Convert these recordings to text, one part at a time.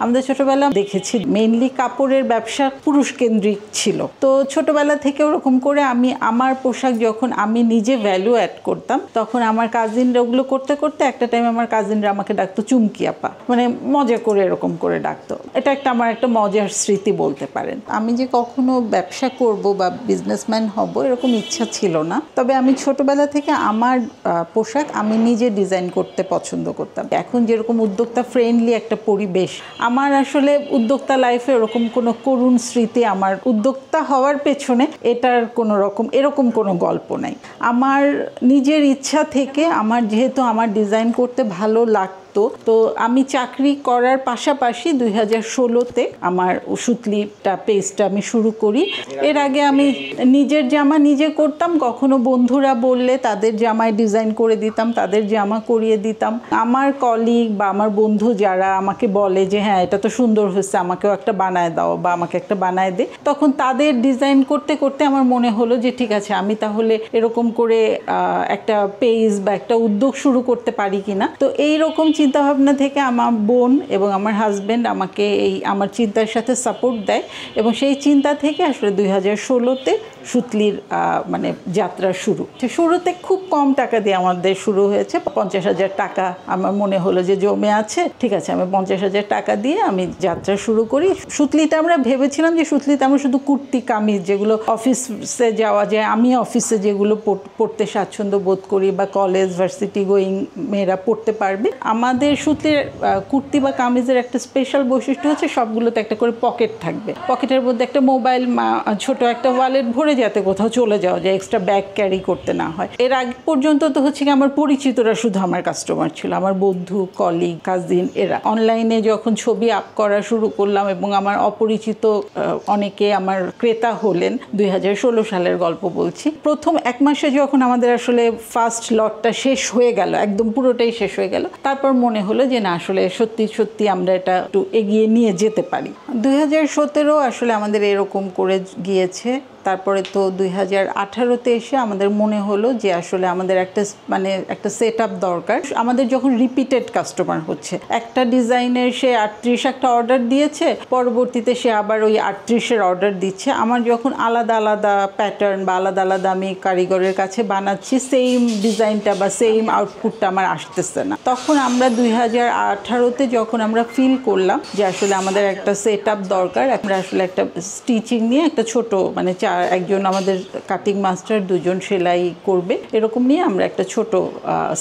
আমাদের ছোটবেলা দেখেছি মেইনলি কাপড়ের ব্যবসা পুরুষ কেন্দ্রিক ছিল। তো ছোটবেলা থেকে ওরকম করে আমি আমার পোশাক যখন আমি নিজে ভ্যালু অ্যাড করতাম, তখন আমার কাজিনরা ওগুলো করতে করতে একটা টাইম আমার কাজিনরা আমাকে ডাকতো চুমকি আপা, মানে মজা করে এরকম করে ডাকতো। এটা একটা আমার একটা মজার স্মৃতি বলতে পারেন। আমি যে কখনো ব্যবসা করব বা বিজনেসম্যান হব এরকম ইচ্ছা ছিল না, তবে আমি ছোটবেলা থেকে আমার পোশাক আমি নিজে ডিজাইন করতে পছন্দ করতাম। এখন যেরকম উদ্যোক্তা ফ্রেন্ডলি একটা পরিবেশ, আমার আসলে উদ্যোক্তা লাইফে এরকম কোনো করুণ স্মৃতি, আমার উদ্যোক্তা হওয়ার পেছনে এটার কোনো রকম এরকম কোনো গল্প নাই। আমার নিজের ইচ্ছা থেকে আমার যেহেতু আমার ডিজাইন করতে ভালো লাগতো, তো আমি চাকরি করার পাশাপাশি 2016-তে আমার সুতলিটা পেজটা আমি শুরু করি। এর আগে আমি নিজের জামা নিজে করতাম, কখনো বন্ধুরা বললে তাদের জামায় ডিজাইন করে দিতাম, তাদের জামা করিয়ে দিতাম। আমার কলিগ বা আমার বন্ধু যারা আমাকে বলে যে হ্যাঁ এটা তো সুন্দর হয়েছে, আমাকেও একটা বানায় দাও বা আমাকে একটা বানায় দে, তখন তাদের ডিজাইন করতে করতে আমার মনে হলো যে ঠিক আছে আমি তাহলে এরকম করে একটা পেজ বা একটা উদ্যোগ শুরু করতে পারি কিনা। তো এইরকম চিন্তাভাবনা থেকে আমার বোন এবং আমার হাজব্যান্ড আমাকে এই আমার চিন্তার সাথে সাপোর্ট দেয়, এবং সেই চিন্তা থেকে আসলে 2016-তে সুতলির মানে যাত্রা শুরু। শুরুতে খুব কম টাকা দিয়ে আমাদের শুরু হয়েছে, 50,000 টাকা আমার মনে হলো যে জমে আছে, ঠিক আছে আমি 50,000 টাকা দিয়ে আমি যাত্রা শুরু করি। সুতলিতে আমরা ভেবেছিলাম যে সুতলিতে আমরা শুধু কুর্তি কামিজ যেগুলো অফিসে যাওয়া যায়, আমি অফিসে যেগুলো পড়তে স্বাচ্ছন্দ্য বোধ করি বা কলেজ ভার্সিটি গোয়িং মেয়েরা পড়তে পারবে। আমাদের সুতলির কুর্তি বা কামিজের একটা স্পেশাল বৈশিষ্ট্য হচ্ছে সবগুলোতে একটা করে পকেট থাকবে, পকেটের মধ্যে একটা মোবাইল, ছোট একটা ওয়ালেট ভরে যাতে কোথাও চলে যাওয়া যায়, এক্সট্রা ব্যাগ ক্যারি করতে না হয়। এর আগে পর্যন্ত তো হচ্ছে কি আমার পরিচিতরা শুধু আমার কাস্টমার ছিল, আমার বন্ধু, কলিগ, কাজিন এরা। অনলাইনে যখন ছবি আপ করা শুরু করলাম এবং আমার অপরিচিত অনেকে আমার ক্রেতা হলেন, 2016 সালের গল্প বলছি। প্রথম 1 মাসে যখন আমাদের আসলে ফার্স্ট লটটা শেষ হয়ে গেল, একদম পুরোটাই শেষ হয়ে গেল, তারপর মনে হলো যে না আসলে সত্যি সত্যি আমরা এটা একটু এগিয়ে নিয়ে যেতে পারি। 2017 আসলে আমাদের এরকম করে গিয়েছে। তারপরে তো 2018-তে এসে আমাদের মনে হলো যে আসলে আমাদের একটা সেট আপ দরকার। আমাদের যখন রিপিটেড কাস্টমার হচ্ছে, একটা ডিজাইনের সে 38 একটা অর্ডার দিয়েছে, পরবর্তীতে সে আবার ওই 38-এর অর্ডার দিচ্ছে। আমার যখন আলাদা আলাদা প্যাটার্ন বা আলাদা আলাদা আমি কারিগরের কাছে বানাচ্ছি, সেম ডিজাইনটা বা সেম আউটপুটটা আমার আসতেছে না। তখন আমরা 2018-তে যখন আমরা ফিল করলাম যে আসলে আমাদের একটা সেট আপ দরকার, আমরা আসলে একটা স্টিচিং নিয়ে একটা ছোট মানে একজন আমাদের কাটিং মাস্টার, 2 জন সেলাই করবে, এরকম নিয়ে আমরা একটা ছোট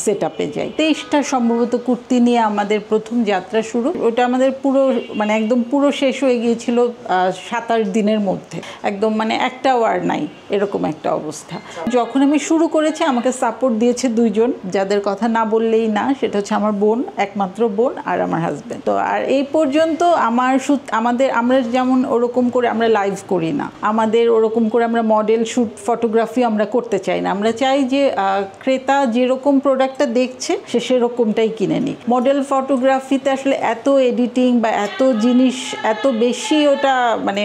সেট আপে যাই। 23টা সম্ভবত কুর্তি নিয়ে আমাদের প্রথম যাত্রা শুরু। ওটা আমাদের পুরো মানে একদম পুরো শেষ হয়ে গিয়েছিল 27 দিনের মধ্যে, একদম মানে একটাও আর নাই এরকম একটা অবস্থা। যখন আমি শুরু করেছি আমাকে সাপোর্ট দিয়েছে 2 জন, যাদের কথা না বললেই না, সেটা হচ্ছে আমার বোন, একমাত্র বোন, আর আমার হাজব্যান্ড। তো আর এই পর্যন্ত আমরা যেমন ওরকম করে আমরা লাইভ করি না, আমাদের ওরকম করে আমরা মডেল শ্যুট ফটোগ্রাফি আমরা করতে চাই না। আমরা চাই যে ক্রেতা যেরকম প্রোডাক্টটা দেখছে সে সেরকমটাই কিনে নিক। মডেল ফটোগ্রাফিতে আসলে এত এডিটিং বা এত জিনিস এত বেশি ওটা মানে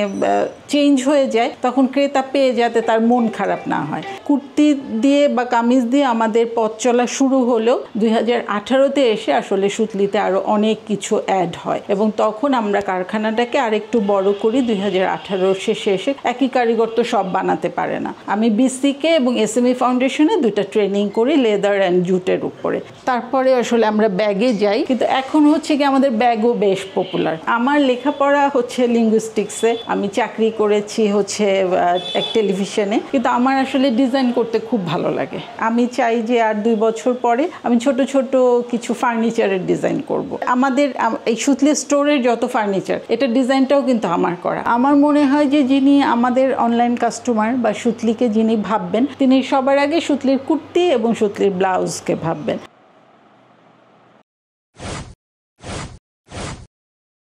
চেঞ্জ হয়ে যায়, তখন ক্রেতা পেয়ে যাতে তার মন খারাপ না হয়। কুর্তি দিয়ে বা কামিজ দিয়ে আমাদের পথ চলা শুরু হলেও 2018-তে এসে আসলে সুতলিতে আরও অনেক কিছু অ্যাড হয়, এবং তখন আমরা কারখানাটাকে আরেকটু বড় করি। 2018 শেষে এসে একই কারিগর তো সব বানাতে পারে না। আমি বিসিকে এবং এসএমই ফাউন্ডেশনে 2টা ট্রেনিং করি লেদার অ্যান্ড জুটের উপরে। তারপরে আসলে আমরা ব্যাগে যাই, কিন্তু এখন হচ্ছে কি আমাদের ব্যাগও বেশ পপুলার। আমার লেখাপড়া হচ্ছে লিঙ্গুইস্টিক্সে, আমি চাকরি করেছি হচ্ছে এক টেলিভিশনে, কিন্তু আমার আসলে ডিজাইন করতে খুব ভালো লাগে। আমি চাই যে আর 2 বছর পরে আমি ছোট ছোট কিছু ফার্নিচারের ডিজাইন করব। আমাদের এই সুতলি স্টোরের যত ফার্নিচার, এটা ডিজাইনটাও কিন্তু আমার করা। আমার মনে হয় যে যিনি আমাদের অনলাইন কাস্টমার বা সুতলিকে যিনি ভাববেন, তিনি সবার আগে সুতলির কুর্তি এবং সুতলির ব্লাউজকে ভাববেন।